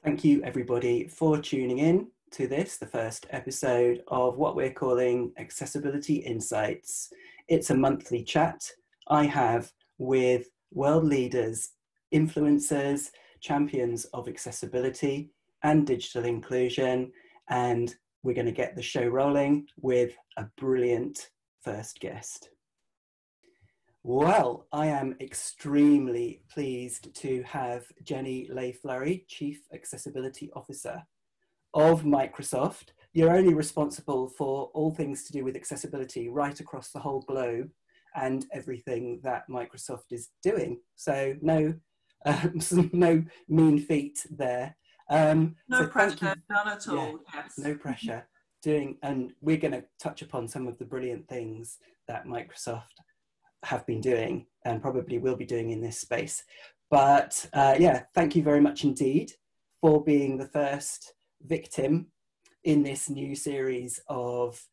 Thank you everybody for tuning in to this, the first episode of what we're calling Accessibility Insights. It's a monthly chat I have with world leaders, influencers, champions of accessibility and digital inclusion. And we're going to get the show rolling with a brilliant first guest. Well, I am extremely pleased to have Jenny Lay-Flurrie, Chief Accessibility Officer of Microsoft. You're only responsible for all things to do with accessibility right across the whole globe and everything that Microsoft is doing. So no mean feat there. No pressure, none at all. Yeah, yes. No pressure. And we're going to touch upon some of the brilliant things that Microsoft have been doing and probably will be doing in this space. But yeah, thank you very much indeed for being the first victim in this new series of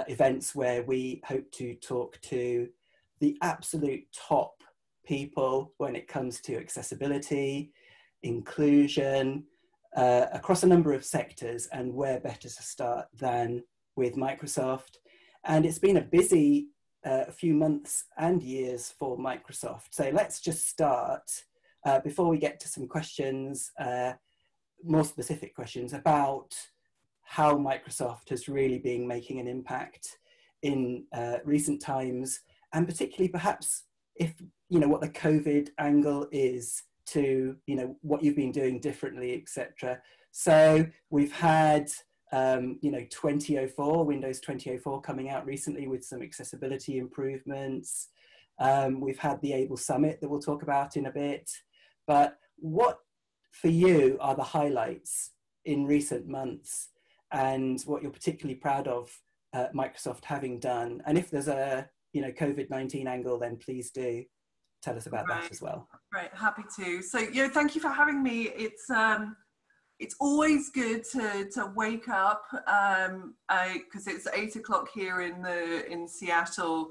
events where we hope to talk to the absolute top people when it comes to accessibility, inclusion, across a number of sectors, and where better to start than with Microsoft. And it's been a busy a few months and years for Microsoft. So let's just start, before we get to some questions, more specific questions about how Microsoft has really been making an impact in recent times, and particularly perhaps if, what the COVID angle is to, what you've been doing differently, etc. So we've had Windows 2004 coming out recently with some accessibility improvements. We've had the Able Summit that we'll talk about in a bit. But what for you are the highlights in recent months and what you're particularly proud of Microsoft having done? And if there's a COVID-19 angle, then please do tell us about that as well. Right, happy to. So thank you for having me. It's always good to wake up because it's 8 o'clock here in Seattle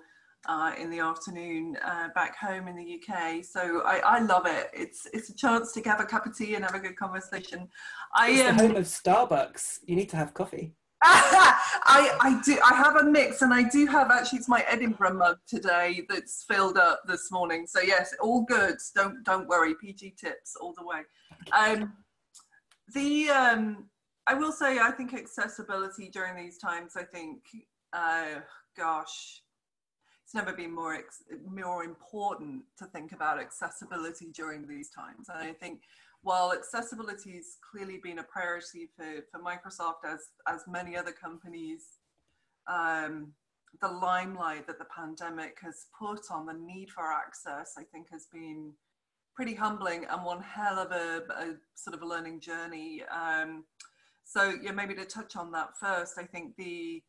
in the afternoon back home in the UK. So I love it. It's a chance to have a cup of tea and have a good conversation. It's the home of Starbucks. You need to have coffee. I do. I have a mix, and I do have actually. It's my Edinburgh mug today that's filled up this morning. So yes, all good. Don't worry. PG tips all the way. I will say, I think accessibility during these times, I think, it's never been more important to think about accessibility during these times. And I think while accessibility has clearly been a priority for Microsoft, as many other companies, the limelight that the pandemic has put on the need for access, I think, has been pretty humbling and one hell of a sort of a learning journey. So maybe to touch on that first, I think the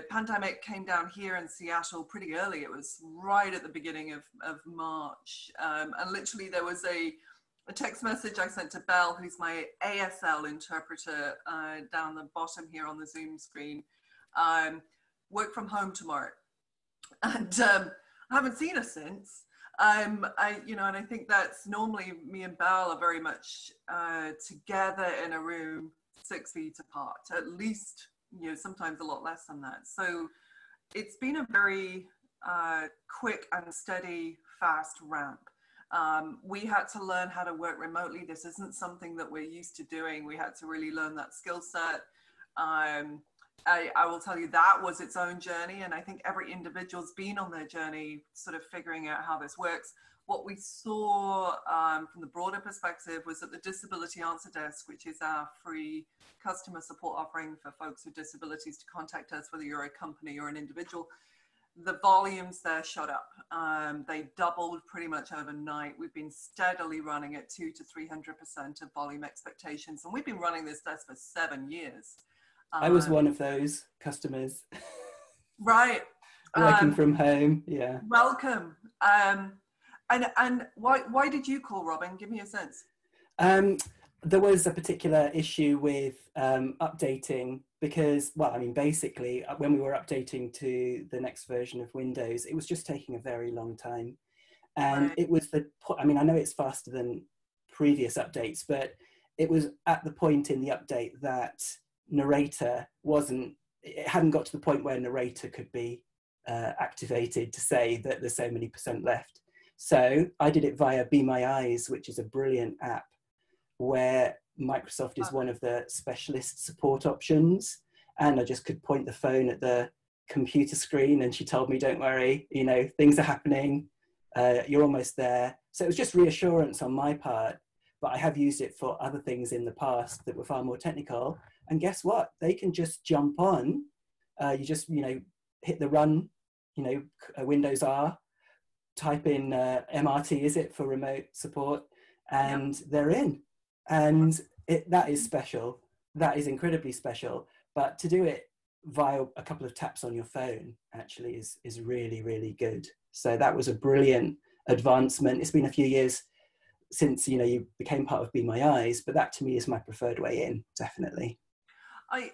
pandemic came down here in Seattle pretty early. It was right at the beginning of March. And literally there was a text message I sent to Belle, who's my ASL interpreter, down the bottom here on the Zoom screen. Work from home tomorrow. And I haven't seen her since. And I think that's normally me and Belle are very much together in a room 6 feet apart, at least, sometimes a lot less than that. So it's been a very quick and steady, fast ramp. We had to learn how to work remotely. This isn't something that we're used to doing. We had to really learn that skill set. I will tell you that was its own journey, and I think every individual's been on their journey sort of figuring out how this works. What we saw from the broader perspective was that the Disability Answer Desk, which is our free customer support offering for folks with disabilities to contact us, whether you're a company or an individual, the volumes there shot up. They doubled pretty much overnight. We've been steadily running at 200 to 300% of volume expectations, and we've been running this desk for 7 years. I was one of those customers. Right. Working from home, yeah. Welcome. And why did you call, Robin? Give me a sense. There was a particular issue with updating because, basically when we were updating to the next version of Windows, it was just taking a very long time. And It was I know it's faster than previous updates, but it was at the point in the update that narrator it hadn't got to the point where narrator could be activated to say that there's so many % left. So I did it via Be My Eyes, which is a brilliant app where Microsoft is one of the specialist support options. And I just could point the phone at the computer screen and she told me, don't worry, you know, things are happening, you're almost there. So it was just reassurance on my part, but I have used it for other things in the past that were far more technical. And guess what? They can just jump on. You just, you know, hit the run, you know, Windows R, type in MRT, is it, for remote support, and they're in. And that is special. That is incredibly special. But to do it via a couple of taps on your phone actually is really, really good. So that was a brilliant advancement. It's been a few years since, you know, you became part of Be My Eyes, but that to me is my preferred way in, definitely. I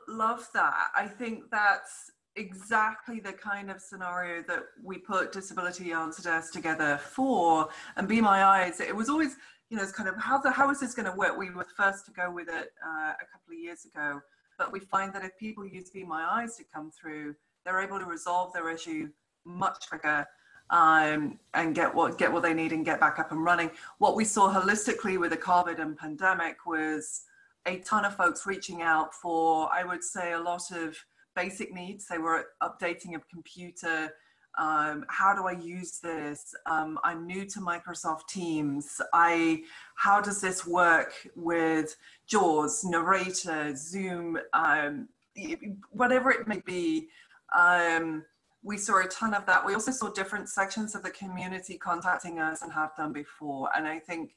love that. I think that's exactly the kind of scenario that we put Disability Answer Desk together for. And Be My Eyes, it was always, you know, it's kind of how is this going to work? We were first to go with it a couple of years ago, but we find that if people use Be My Eyes to come through, they're able to resolve their issue much quicker and get what they need and get back up and running. What we saw holistically with the COVID and pandemic was a ton of folks reaching out for, I would say, a lot of basic needs. They were updating a computer. How do I use this? I'm new to Microsoft Teams. How does this work with JAWS, Narrator, Zoom, whatever it may be. We saw a ton of that. We also saw different sections of the community contacting us and have done before. And I think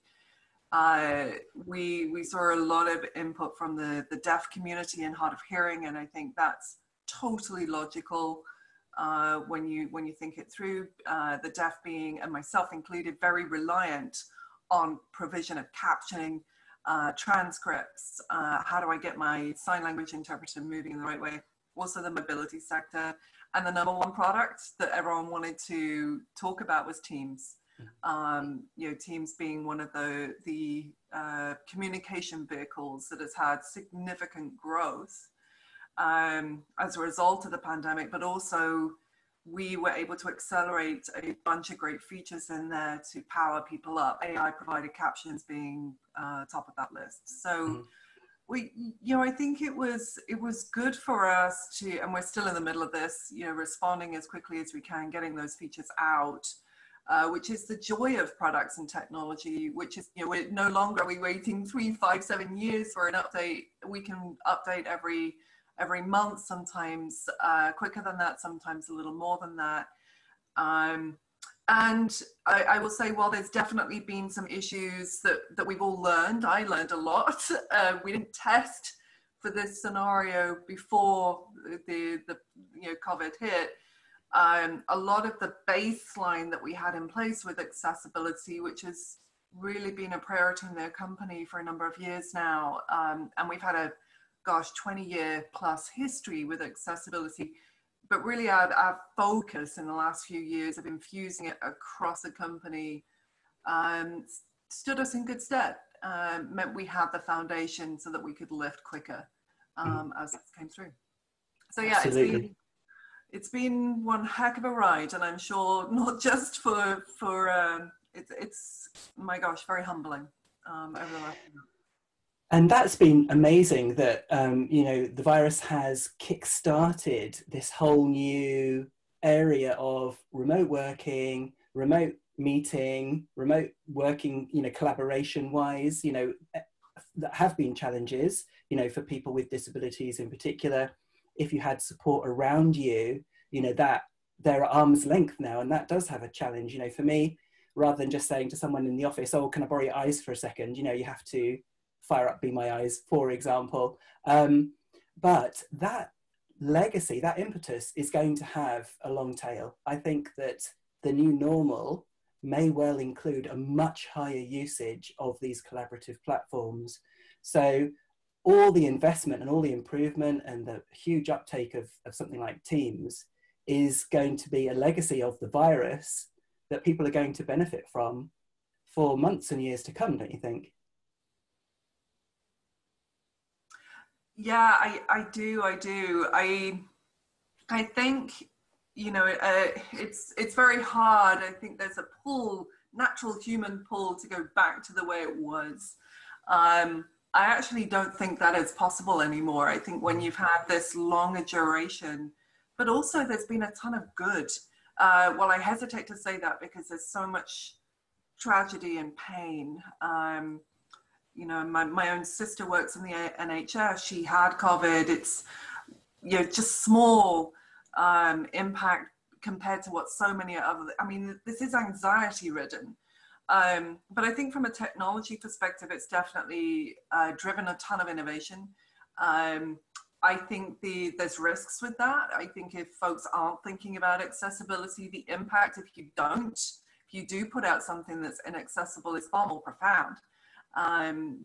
we saw a lot of input from the deaf community and hard of hearing. And I think that's totally logical. When you think it through, the deaf being, and myself included, very reliant on provision of captioning, transcripts, how do I get my sign language interpreter moving in the right way, also the mobility sector. And the number one product that everyone wanted to talk about was Teams. You know, Teams being one of the communication vehicles that has had significant growth as a result of the pandemic, but also we were able to accelerate a bunch of great features in there to power people up, AI provided captions being top of that list. So we, you know, I think it was good for us to, and we're still in the middle of this, you know, responding as quickly as we can, getting those features out, which is the joy of products and technology, which is, you know, we're no longer, are we waiting 3, 5, 7 years for an update? We can update every month, sometimes quicker than that, sometimes a little more than that. And I will say, while there's definitely been some issues that we've all learned, I learned a lot. We didn't test for this scenario before the you know, COVID hit. A lot of the baseline that we had in place with accessibility, which has really been a priority in the company for a number of years now, and we've had a 20-year plus history with accessibility, but really our focus in the last few years of infusing it across the company stood us in good stead, meant we had the foundation so that we could lift quicker as it came through. So yeah, it's been one heck of a ride, and I'm sure not just for it's my gosh, very humbling over the last year. And that's been amazing that, you know, the virus has kick-started this whole new area of remote working, remote meeting, remote working, you know, collaboration-wise, you know, that have been challenges, you know, for people with disabilities in particular. If you had support around you, you know, that they're at arm's length now, and that does have a challenge. You know, for me, rather than just saying to someone in the office, oh, can I borrow your eyes for a second? You know, you have to fire up Be My Eyes, for example. But that legacy, that impetus is going to have a long tail. I think that the new normal may well include a much higher usage of these collaborative platforms. So all the investment and all the improvement and the huge uptake of something like Teams is going to be a legacy of the virus that people are going to benefit from for months and years to come, don't you think? Yeah, I do. I think, you know, it's very hard. I think there's a pull, natural human pull, to go back to the way it was. I actually don't think that is possible anymore. I think when you've had this longer duration, but also there's been a ton of good. Well, I hesitate to say that because there's so much tragedy and pain. You know, my own sister works in the NHS. She had COVID. It's, you know, just small impact compared to what so many other, I mean, this is anxiety ridden. But I think from a technology perspective, it's definitely driven a ton of innovation. I think there's risks with that. I think if folks aren't thinking about accessibility, the impact, if you do put out something that's inaccessible, is far more profound.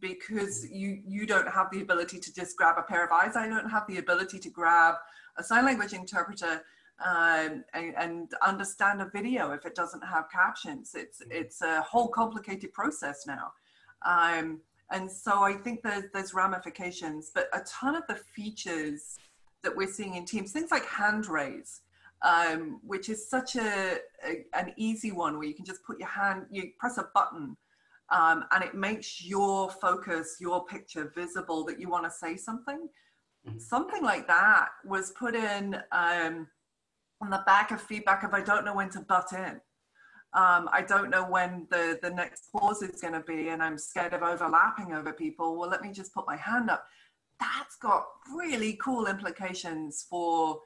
Because you don't have the ability to just grab a pair of eyes. I don't have the ability to grab a sign language interpreter and understand a video if it doesn't have captions. It's a whole complicated process now. And so I think there's ramifications, but a ton of the features that we're seeing in Teams, things like hand raise, which is such an easy one where you can just put your hand, you press a button, and it makes your focus, your picture visible that you want to say something. Mm-hmm. Something like that was put in on the back of feedback of, I don't know when to butt in. I don't know when the next pause is going to be, and I'm scared of overlapping over people. Well, let me just put my hand up. That's got really cool implications for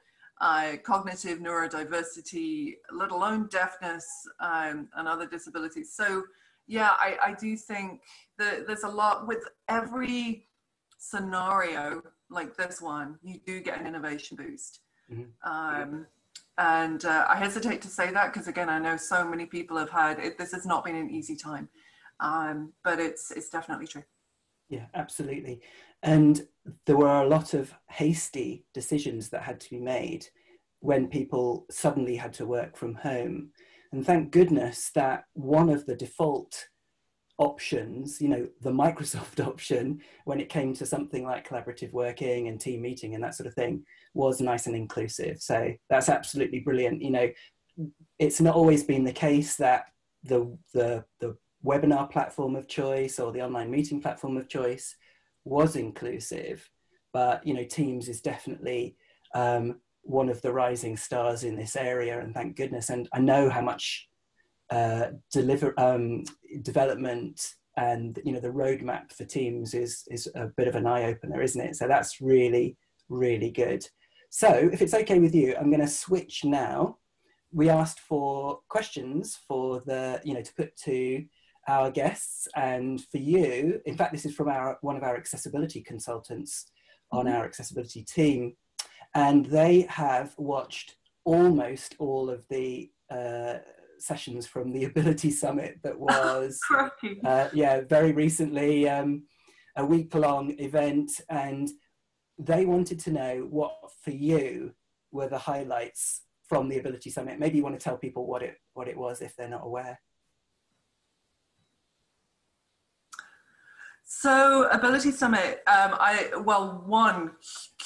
cognitive neurodiversity, let alone deafness and other disabilities. So yeah, I do think that there's a lot with every scenario like this one. You do get an innovation boost. Mm-hmm. And I hesitate to say that because, again, I know so many people have had it. This has not been an easy time, but it's definitely true. Yeah, absolutely. And there were a lot of hasty decisions that had to be made when people suddenly had to work from home. And thank goodness that one of the default options, you know, the Microsoft option, when it came to something like collaborative working and team meeting and that sort of thing, was nice and inclusive. So that's absolutely brilliant. You know, it's not always been the case that the webinar platform of choice or the online meeting platform of choice was inclusive, but, you know, Teams is definitely one of the rising stars in this area, and thank goodness. And I know how much development and, you know, the roadmap for Teams is a bit of an eye-opener, isn't it? So that's really, really good. So if it's okay with you, I'm going to switch now. We asked for questions for the, you know, to put to our guests, and for you, in fact, this is from one of our accessibility consultants on our accessibility team, and they have watched almost all of the sessions from the Ability Summit that was very recently, a week-long event, and they wanted to know what for you were the highlights from the Ability Summit. Maybe you want to tell people what it was if they're not aware. So Ability Summit,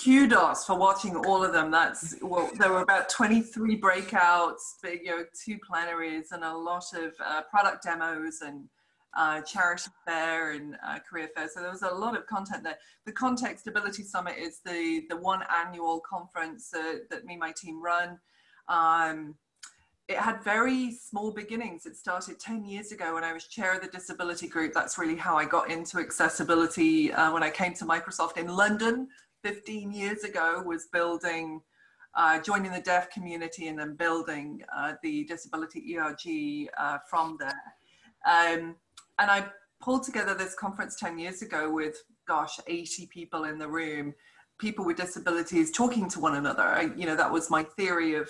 kudos for watching all of them. There were about 23 breakouts, 2 plenaries, and a lot of product demos and charity fair and career fair. So there was a lot of content there. The context, Ability Summit is the one annual conference that me and my team run. It had very small beginnings. It started 10 years ago when I was chair of the disability group. That's really how I got into accessibility when I came to Microsoft in London 15 years ago, was building, joining the deaf community and then building the disability ERG from there. And I pulled together this conference 10 years ago with, 80 people in the room, people with disabilities talking to one another. That was my theory of,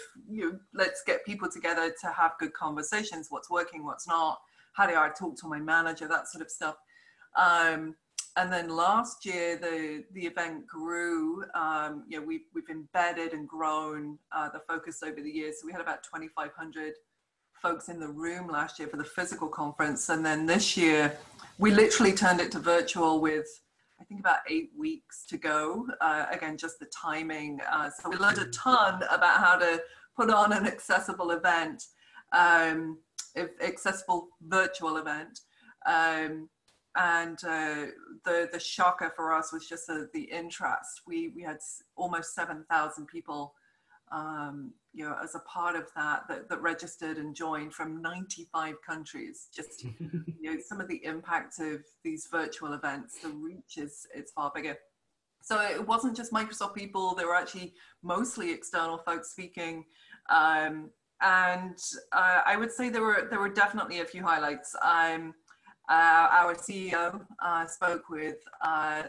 let's get people together to have good conversations. What's working, what's not? How do I talk to my manager? That sort of stuff. And then last year, the event grew. We've embedded and grown the focus over the years. So we had about 2,500 folks in the room last year for the physical conference. And then this year, we literally turned it to virtual with I think about 8 weeks to go. Again, just the timing. So we learned a ton about how to put on an accessible event, accessible virtual event. And the shocker for us was just the interest. We had almost 7,000 people, you know, as a part of that registered and joined from 95 countries. Just, you know, some of the impact of these virtual events, the reach is far bigger. So it wasn't just Microsoft people, there were actually mostly external folks speaking. And I would say there were definitely a few highlights. Our CEO spoke with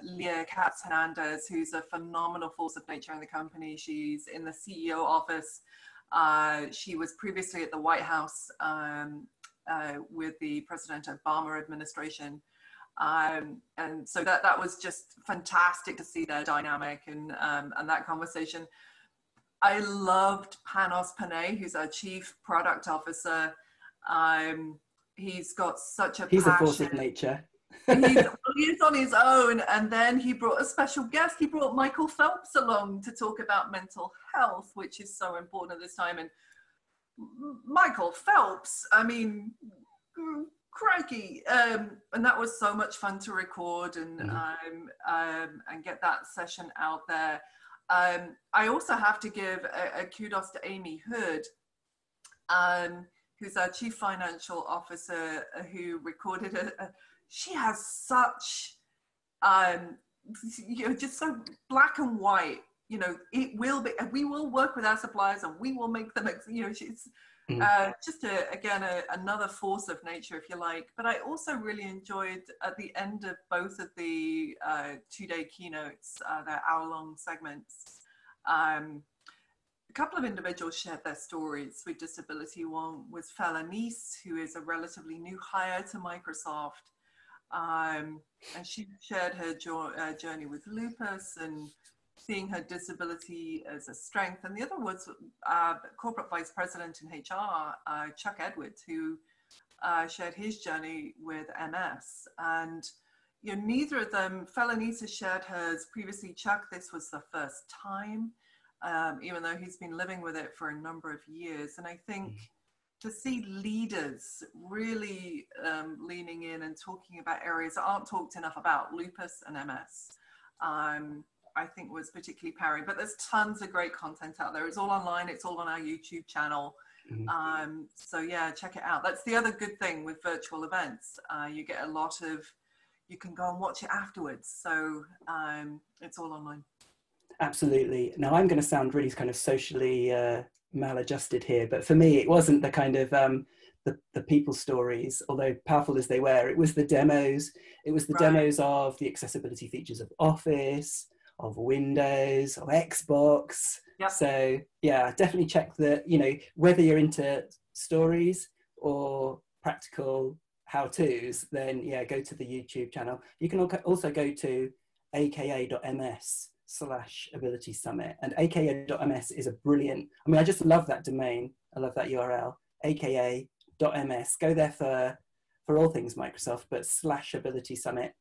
Leah Katz-Hernandez, who's a phenomenal force of nature in the company. She's in the CEO office. She was previously at the White House with the President Obama administration. And so that was just fantastic to see their dynamic and that conversation. I loved Panos Panay, who's our Chief Product Officer. He's got such a He's passion. a force of nature. He's on his own, and then he brought a special guest. He brought Michael Phelps along to talk about mental health, which is so important at this time. And Michael Phelps, I mean, crikey, and that was so much fun to record and get that session out there. I also have to give a kudos to Amy Hood, who's our Chief Financial Officer, who recorded she has such, you know, just so black and white, you know, it will be, we will work with our suppliers and we will make them, you know, she's just another force of nature, if you like. But I also really enjoyed at the end of both of the 2-day keynotes, their hour-long segments, a couple of individuals shared their stories with disability. One was Felanice, who is a relatively new hire to Microsoft. And she shared her journey with lupus and seeing her disability as a strength. And the other was Corporate Vice President in HR, Chuck Edwards, who shared his journey with MS. And you know, neither of them, Felanice has shared hers previously. Chuck, this was the first time. Even though he's been living with it for a number of years. And I think to see leaders really leaning in and talking about areas that aren't talked enough about, lupus and MS, I think was particularly powering. But there's tons of great content out there. It's all online. It's all on our YouTube channel. So yeah, check it out. That's the other good thing with virtual events. You get a lot of, you can go and watch it afterwards. So it's all online. Absolutely. Now I'm going to sound really kind of socially maladjusted here, but for me it wasn't the kind of the people stories, although powerful as they were. It was the demos. It was the demos of the accessibility features of Office, of Windows, of Xbox. Yep. So yeah, definitely check the, you know, whether you're into stories or practical how-tos, then yeah, go to the YouTube channel. You can also go to aka.ms/Ability Summit, and aka.ms is a brilliant, I mean, I just love that domain. I love that URL, aka.ms. Go there for all things Microsoft, but /Ability Summit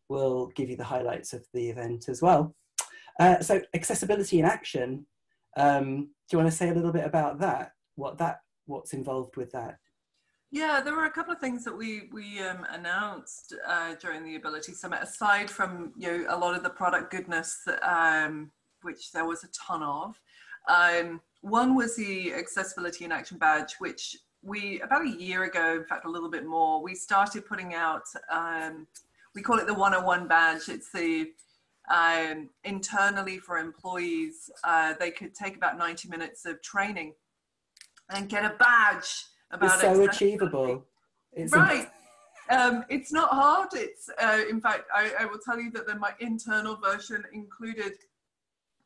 will give you the highlights of the event as well. So accessibility in action, do you want to say a little bit about that? What's involved with that? Yeah, there were a couple of things that we announced during the Ability Summit, aside from, you know, a lot of the product goodness, which there was a ton of. One was the Accessibility in Action badge, which we, about a year ago, in fact, a little bit more, we started putting out, we call it the 101 badge. It's the, internally for employees, they could take about 90 minutes of training and get a badge. It's so achievable. It's right. It's not hard. It's in fact, I will tell you that my internal version included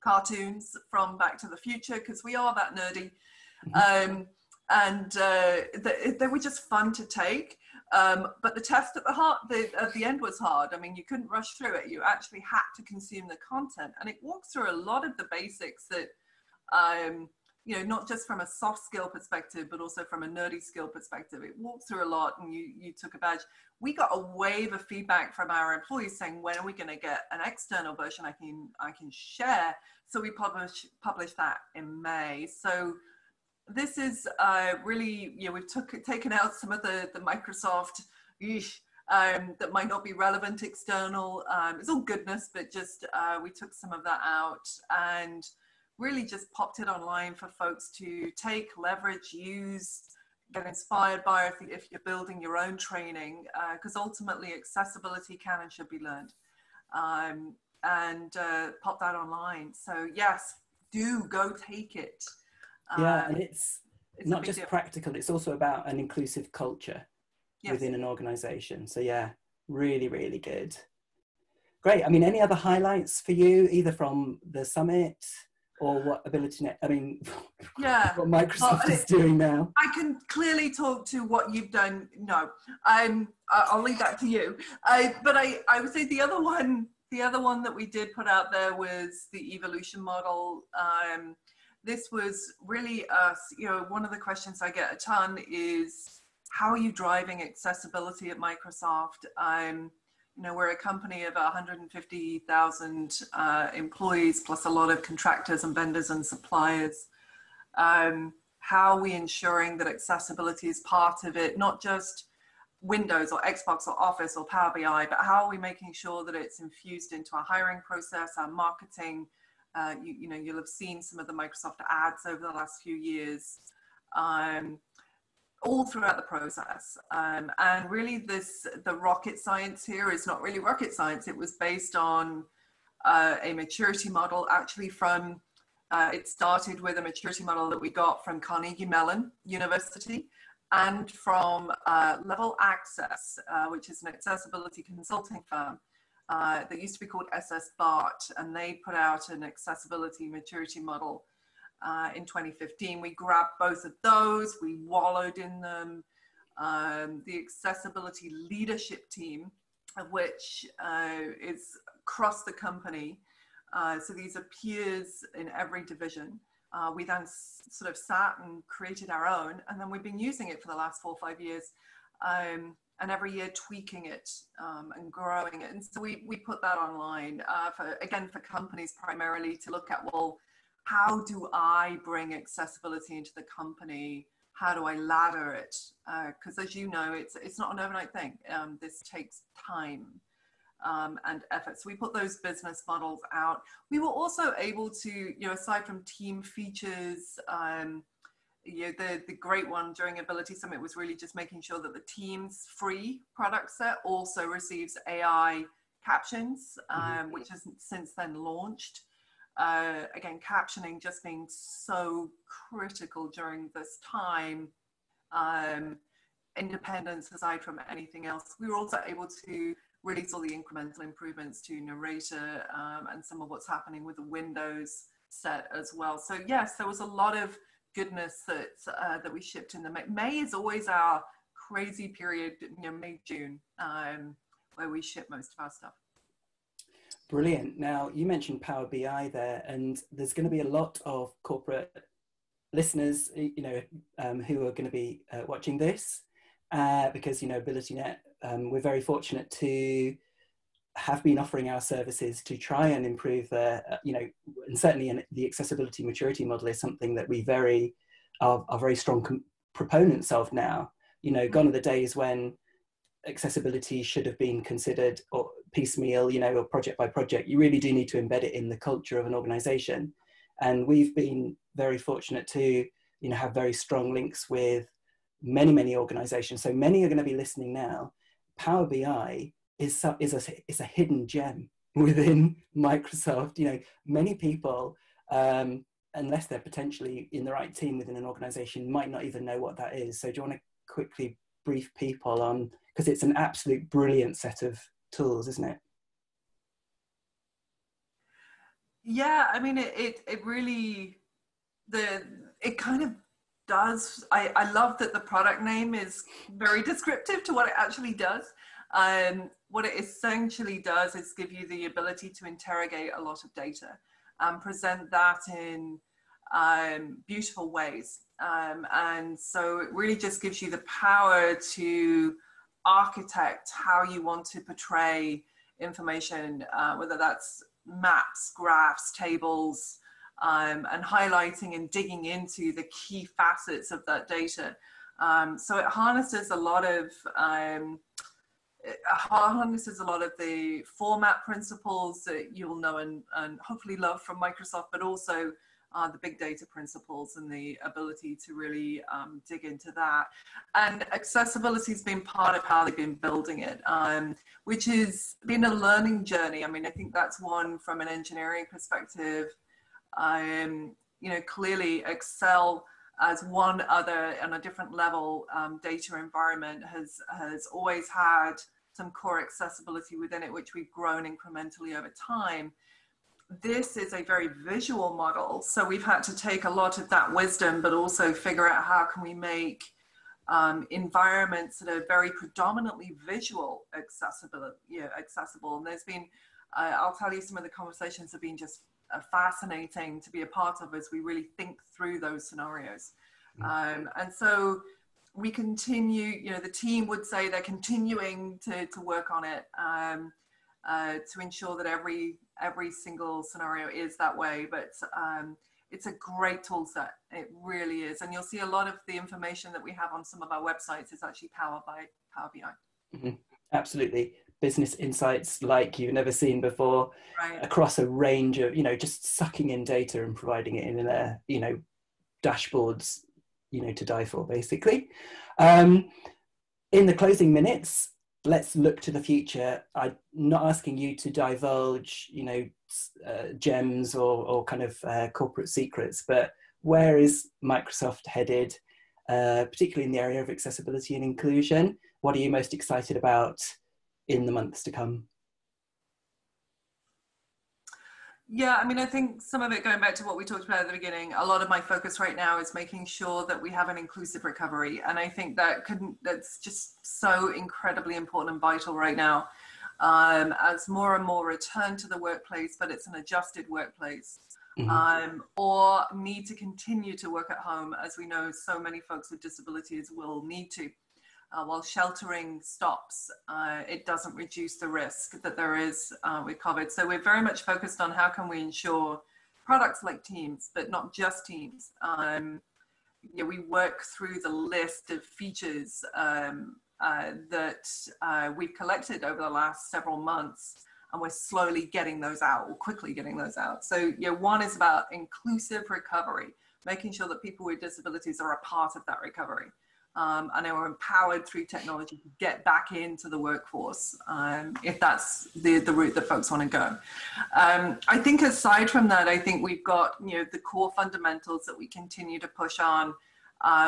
cartoons from Back to the Future, because we are that nerdy. They were just fun to take. But the test at the end was hard. I mean, you couldn't rush through it. You actually had to consume the content, and it walks through a lot of the basics that not just from a soft skill perspective, but also from a nerdy skill perspective. It walked through a lot, and you took a badge. We got a wave of feedback from our employees saying, when are we going to get an external version I can share? So we published that in May. So this is really, we've taken out some of the Microsoft that might not be relevant external. It's all goodness, but just we took some of that out and really just popped it online for folks to take, leverage, use, get inspired by if you're building your own training, because ultimately accessibility can and should be learned, and pop that online. So yes, do go take it. Yeah, and it's not just practical, it's also about an inclusive culture within an organization. So yeah, really, really good. Great. I mean, any other highlights for you, either from the summit or what AbilityNet, what Microsoft is doing now? I can clearly talk to what you've done. No, I'll leave that to you. But I would say the other one that we did put out there was the evolution model. This was really us. One of the questions I get a ton is, how are you driving accessibility at Microsoft? We're a company of 150,000 employees, plus a lot of contractors and vendors and suppliers. How are we ensuring that accessibility is part of it, not just Windows or Xbox or Office or Power BI, but how are we making sure that it's infused into our hiring process, our marketing? You'll have seen some of the Microsoft ads over the last few years, all throughout the process. And really the rocket science here is not really rocket science. It was based on a maturity model, actually from, it started with a maturity model that we got from Carnegie Mellon University and from Level Access, which is an accessibility consulting firm that used to be called SS Bart, and they put out an accessibility maturity model in 2015. We grabbed both of those, we wallowed in them. The accessibility leadership team, of which is across the company. So these are peers in every division. We then sort of sat and created our own, and then we've been using it for the last 4 or 5 years. And every year tweaking it and growing it. And so we put that online for companies primarily to look at, well, how do I bring accessibility into the company? How do I ladder it? Because as you know, it's not an overnight thing. This takes time and effort. So we put those business models out. We were also able to, aside from team features, the great one during Ability Summit was really just making sure that the team's free product set also receives AI captions, which has since then launched. Again, captioning just being so critical during this time. Independence aside from anything else. We were also able to release all the incremental improvements to narrator and some of what's happening with the Windows set as well. So yes, there was a lot of goodness that we shipped in the May. May is always our crazy period, May, June, where we ship most of our stuff. Brilliant. Now, you mentioned Power BI there, and there's going to be a lot of corporate listeners, who are going to be watching this, because, AbilityNet, we're very fortunate to have been offering our services to try and improve their, and certainly the accessibility maturity model is something that we are very strong proponents of now. Gone are the days when accessibility should have been considered or piecemeal, or project by project. You really do need to embed it in the culture of an organization. And we've been very fortunate to, have very strong links with many, many organizations. So many are going to be listening now. Power BI is a hidden gem within Microsoft. Many people, unless they're potentially in the right team within an organization, might not even know what that is. So do you want to quickly brief people on, because it's an absolute brilliant set of tools, isn't it? Yeah, I mean, it really, it kind of does. I love that the product name is very descriptive to what it actually does. What it essentially does is give you the ability to interrogate a lot of data and present that in beautiful ways. And so it really just gives you the power to architect how you want to portray information, whether that's maps, graphs, tables, and highlighting and digging into the key facets of that data. So it harnesses a lot of the format principles that you'll know and hopefully love from Microsoft, but also the big data principles and the ability to really dig into that. And accessibility has been part of how they've been building it, which has been a learning journey. I mean, I think that's one from an engineering perspective. You know, clearly Excel as one other on a different level data environment has always had some core accessibility within it, which we've grown incrementally over time. This is a very visual model, so we've had to take a lot of that wisdom, but also figure out how can we make environments that are very predominantly visual accessible. And there's been, I'll tell you, some of the conversations have been just fascinating to be a part of as we really think through those scenarios. And so we continue, you know, the team would say they're continuing to work on it to ensure that every single scenario is that way. But it's a great tool set. It really is. And you'll see a lot of the information that we have on some of our websites is actually powered by Power BI. Mm-hmm. Absolutely. Business insights like you've never seen before, right, across a range of, you know, just sucking in data and providing it in a, you know, dashboards, you know, to die for, basically. In the closing minutes, let's look to the future. I'm not asking you to divulge, you know, gems or kind of corporate secrets, but where is Microsoft headed, particularly in the area of accessibility and inclusion? What are you most excited about in the months to come? Yeah, I mean, I think some of it, going back to what we talked about at the beginning, a lot of my focus right now is making sure that we have an inclusive recovery. And I think that's just so incredibly important and vital right now. As more and more return to the workplace, but it's an adjusted workplace, or need to continue to work at home, as we know so many folks with disabilities will need to. While sheltering stops, it doesn't reduce the risk that there is with COVID. So we're very much focused on how can we ensure products like Teams, but not just Teams. You know, we work through the list of features that we've collected over the last several months, and we're slowly getting those out, or quickly getting those out. So, you know, one is about inclusive recovery, making sure that people with disabilities are a part of that recovery. And they were empowered through technology to get back into the workforce, if that's the route that folks want to go. I think aside from that, I think we've got, you know, the core fundamentals that we continue to push on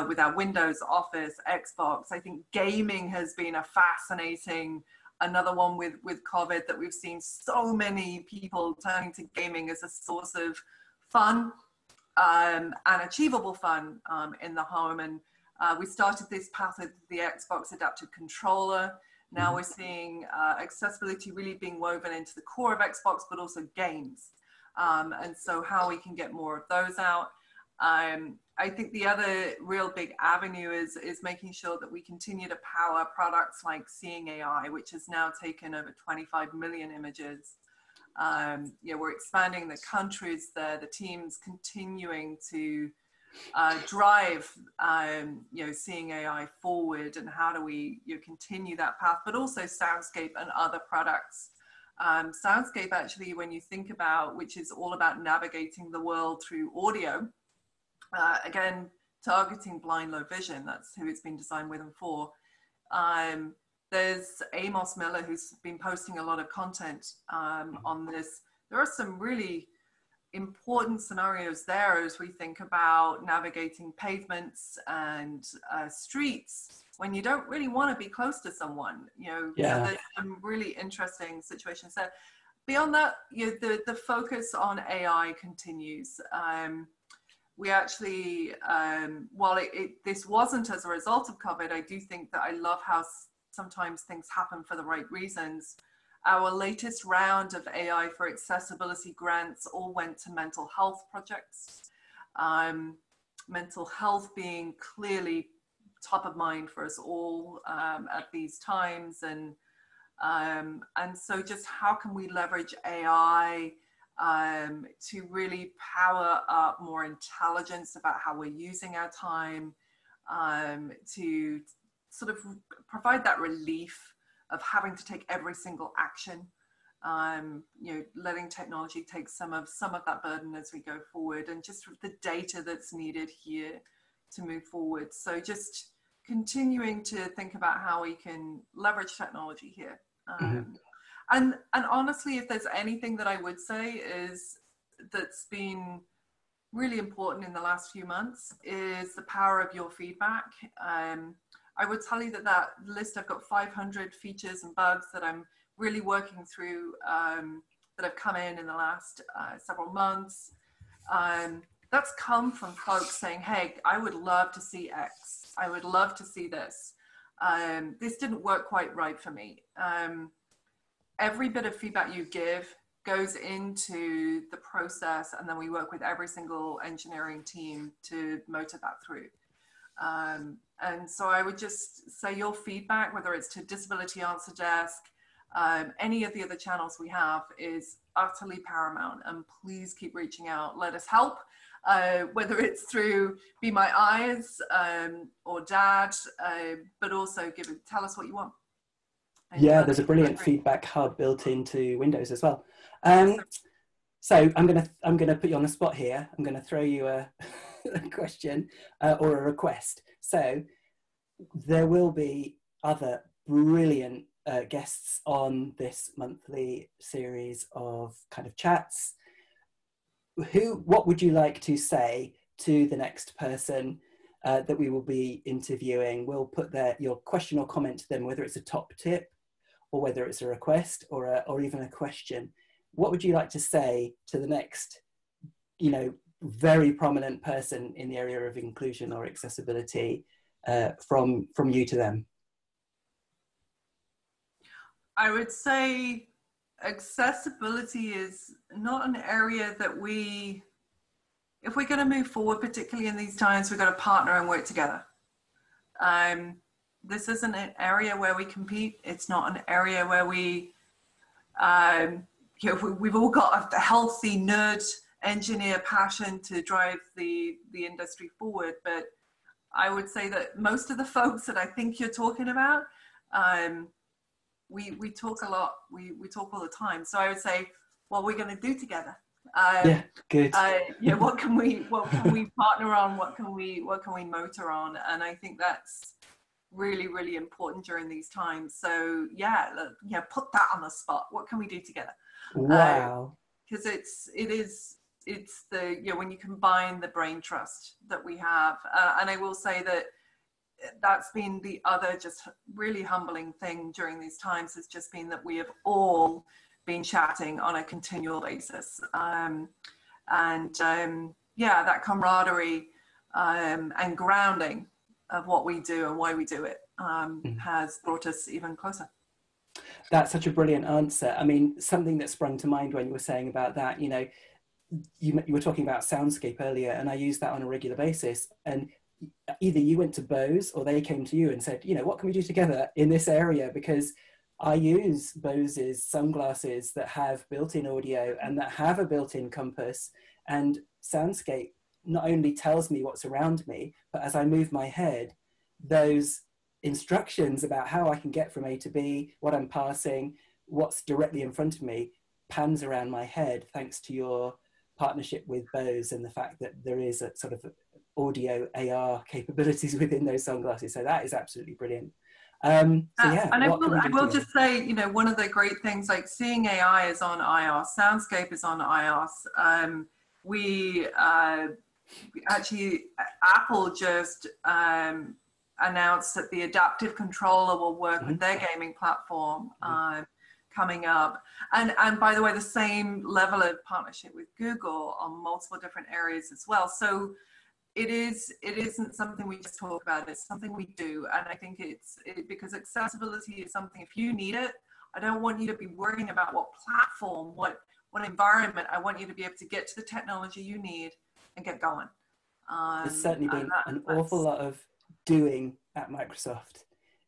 with our Windows, Office, Xbox. I think gaming has been a fascinating, another one with COVID, that we've seen so many people turning to gaming as a source of fun and achievable fun in the home. And we started this path with the Xbox Adaptive Controller. Now we're seeing accessibility really being woven into the core of Xbox, but also games. And so how we can get more of those out. I think the other real big avenue is making sure that we continue to power products like Seeing AI, which has now taken over 25 million images. You know, we're expanding the countries there, the team's continuing to drive, you know, Seeing AI forward, and how do we, you know, continue that path, but also Soundscape and other products. Soundscape, actually, when you think about, which is all about navigating the world through audio, again, targeting blind, low vision, that's who it's been designed with and for. There's Amos Miller, who's been posting a lot of content on this. There are some really important scenarios there as we think about navigating pavements and streets when you don't really want to be close to someone, you know. So there's some really interesting situations there. Beyond that, you know, the focus on AI continues. We actually, while this wasn't as a result of COVID, I do think that I love how sometimes things happen for the right reasons. Our latest round of AI for accessibility grants all went to mental health projects. mental health being clearly top of mind for us all at these times, and so just how can we leverage AI to really power up more intelligence about how we're using our time, to sort of provide that relief of having to take every single action, you know, letting technology take some of that burden as we go forward, and just the data that's needed here to move forward. So just continuing to think about how we can leverage technology here. And honestly, if there's anything that I would say is that's been really important in the last few months is the power of your feedback. I would tell you that list, I've got 500 features and bugs that I'm really working through that have come in the last several months. That's come from folks saying, hey, I would love to see X. I would love to see this. This didn't work quite right for me. Every bit of feedback you give goes into the process, and then we work with every single engineering team to motor that through. And so I would just say your feedback, whether it's to Disability Answer Desk, any of the other channels we have, is utterly paramount. And please keep reaching out. Let us help, whether it's through Be My Eyes or Dad, but also tell us what you want. Yeah, there's a brilliant feedback hub built into Windows as well. So I'm gonna put you on the spot here. I'm gonna throw you a question or a request. So there will be other brilliant guests on this monthly series of kind of chats. What would you like to say to the next person that we will be interviewing? We'll put your question or comment to them, whether it's a top tip or whether it's a request or even a question. What would you like to say to the next, you know, very prominent person in the area of inclusion or accessibility from you to them? I would say accessibility is not an area that if we're going to move forward, particularly in these times, we've got to partner and work together. This isn't an area where we compete. It's not an area where we, you know, we've all got a healthy nerd engineer passion to drive the industry forward. But I would say that most of the folks that I think you're talking about, we talk a lot. We talk all the time. So I would say, what we're going to do together. Yeah, good. Yeah, what can we partner on? What can we motor on? And I think that's really, really important during these times. So yeah, put that on the spot. What can we do together? Wow. Because it's the, you know, when you combine the brain trust that we have, and I will say that that's been the other just really humbling thing during these times, has just been that we have all been chatting on a continual basis, yeah, that camaraderie and grounding of what we do and why we do it has brought us even closer. That's such a brilliant answer. I mean, something that sprung to mind when you were saying about that, you know, you were talking about soundscape earlier, and I use that on a regular basis. And either you went to Bose or they came to you and said, you know, what can we do together in this area? Because I use Bose's sunglasses that have built-in audio and that have a built-in compass, and soundscape not only tells me what's around me, but as I move my head, those instructions about how I can get from A to B, what I'm passing, what's directly in front of me, pans around my head, thanks to your partnership with Bose and the fact that there is a sort of audio AR capabilities within those sunglasses. So that is absolutely brilliant. So yeah, and I will just say, you know, one of the great things, like Seeing AI is on iOS, Soundscape is on iOS. We actually, Apple just announced that the adaptive controller will work with their gaming platform coming up. And by the way, the same level of partnership with Google on multiple different areas as well. So it isn't something we just talk about, it's something we do. And I think because accessibility is something, if you need it, I don't want you to be worrying about what platform, what environment. I want you to be able to get to the technology you need and get going. There's certainly been an that's awful lot of doing at Microsoft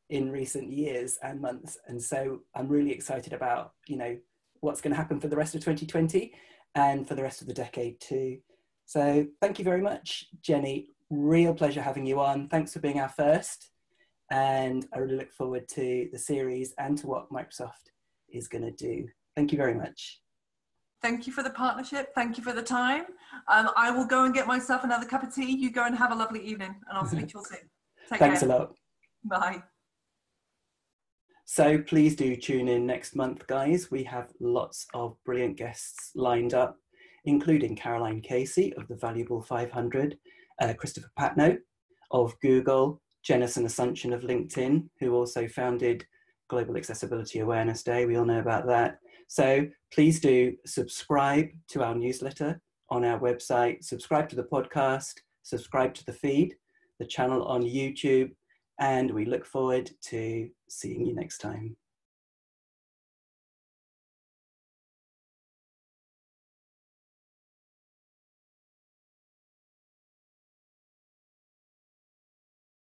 in recent years and months. And so I'm really excited about, you know, what's going to happen for the rest of 2020 and for the rest of the decade too. So thank you very much, Jenny. Real pleasure having you on. Thanks for being our first. And I really look forward to the series and to what Microsoft is going to do. Thank you very much. Thank you for the partnership. Thank you for the time. I will go and get myself another cup of tea. You go and have a lovely evening, and I'll speak to you all soon. Take care. Thanks a lot. Bye. So please do tune in next month, guys. We have lots of brilliant guests lined up, including Caroline Casey of the Valuable 500, Christopher Patno of Google, Jennison Asuncion of LinkedIn, who also founded Global Accessibility Awareness Day. We all know about that. So please do subscribe to our newsletter on our website, subscribe to the podcast, subscribe to the feed, the channel on YouTube, and we look forward to seeing you next time.